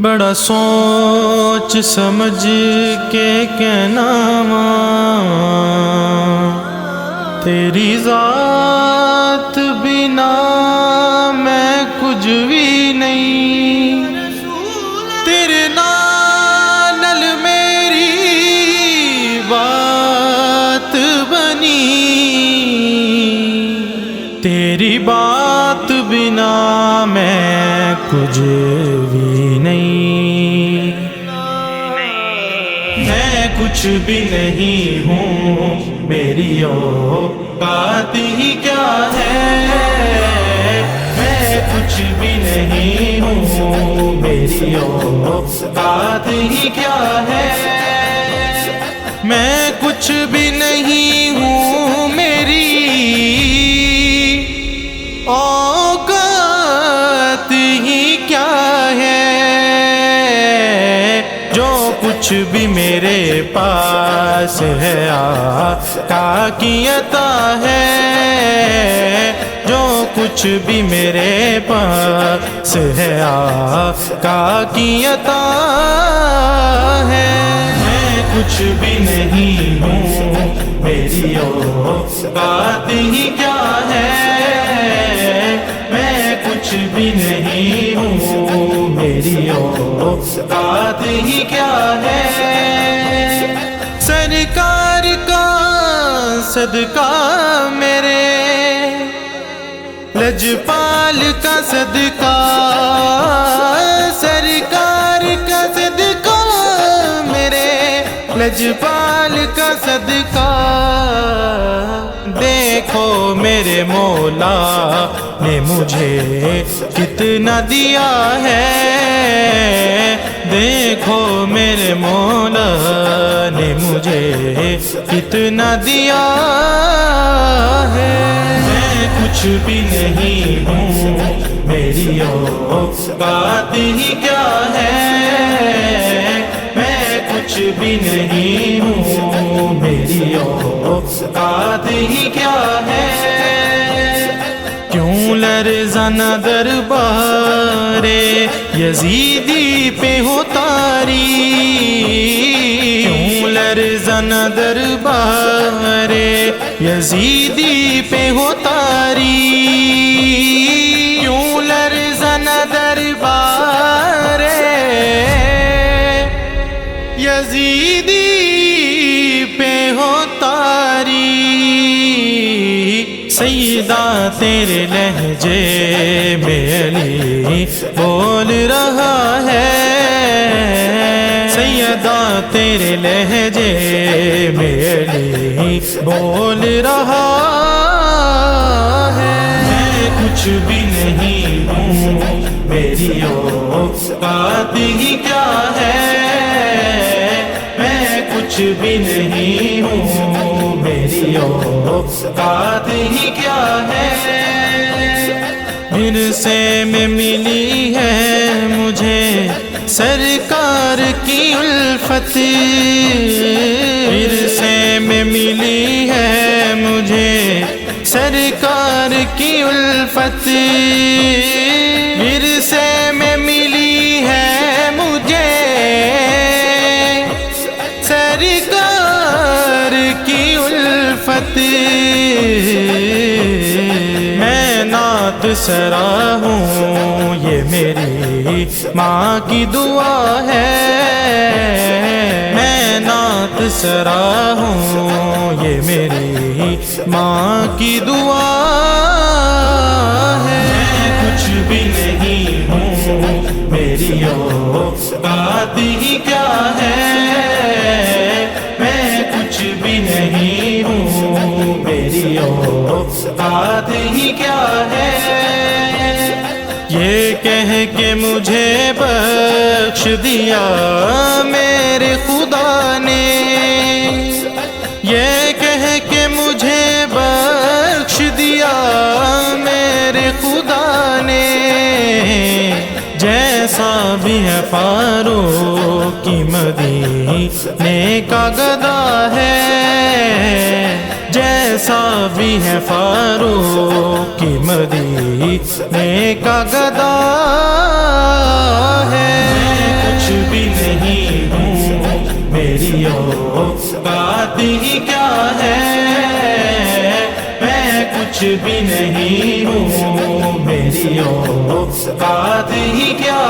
بڑا سوچ سمجھ کے کہنا تیری ذات بنا میں کچھ بھی نہیں، تیرے نال میری بات بنی، تیری بات بنا میں کچھ بھی نہیں، میں کچھ بھی نہیں ہوں، میری اوقات ہی کیا ہے، میں کچھ بھی نہیں ہوں، میری اوقات ہی کیا ہے، میں کچھ بھی نہیں ہوں، میری اوقات ہی کیا ہے، جو کچھ بھی میرے پاس ہے آقا کی عطا ہے، جو کچھ بھی میرے پاس ہے آقا کی عطا ہے، میں کچھ بھی نہیں ہوں، میری اوقات ہی کیا ہے، میں کچھ بھی نہیں ہوں، میری اوقات ہی کیا ہے، سرکار کا صدقہ میرے، لجپال کا صدقہ، سرکار کا صدقہ میرے، لجپال کا صدقہ، دیکھو میرے مولا نے مجھے کتنا دیا ہے، دیکھو میرے مولا نے مجھے کتنا دیا ہے، میں کچھ بھی نہیں ہوں، میری اوقات ہی کیا ہے، میں کچھ بھی نہیں ہوں، میری اوقات ہی کیا ہے، کیوں لرزانا دربار یزیدی پہ ہو تاری، کیوں لرزانا دربار یزیدی پہ ہو تاری، کیوں لرزانا دربار یزیدی پہ ہو تاری، سیدہ تیرے لہجے میں علی بول رہا ہے، سیدہ تیرے لہجے میں علی بول رہا ہے، میں کچھ بھی نہیں ہوں، میری اوقات ہی کیا ہے، میں کچھ بھی نہیں ہوں، میری اوقات ہی کیا ہے، ورثے میں ملی ہے مجھے سرکار کی الفت، ورثے میں ملی ہے مجھے سرکار کی الفت، ورثے میں ملی ہے مجھے سرکار کی الفت، میں نعت سرا ہوں، یہ میری ماں کی دعا ہے، میں نعت سرا ہوں، یہ میری ماں کی دعا ہے، میں کچھ بھی نہیں ہوں، میری اوقات ہی کیا ہے، میں کچھ بھی نہیں ہوں، میری اوقات ہی کیا ہے، یہ کہہ کے مجھے بخش دیا میرے خدا نے، یہ کہہ کے مجھے بخش دیا میرے خدا نے، جیسا بھی ہے فاروق کی مدینے کا گدا ہے، جیسا بھی ہے فاروق کی مدینے کا گدا ہے۔ میری اوقات ہی کیا ہے، میں کچھ بھی نہیں ہوں، میری اوقات ہی کیا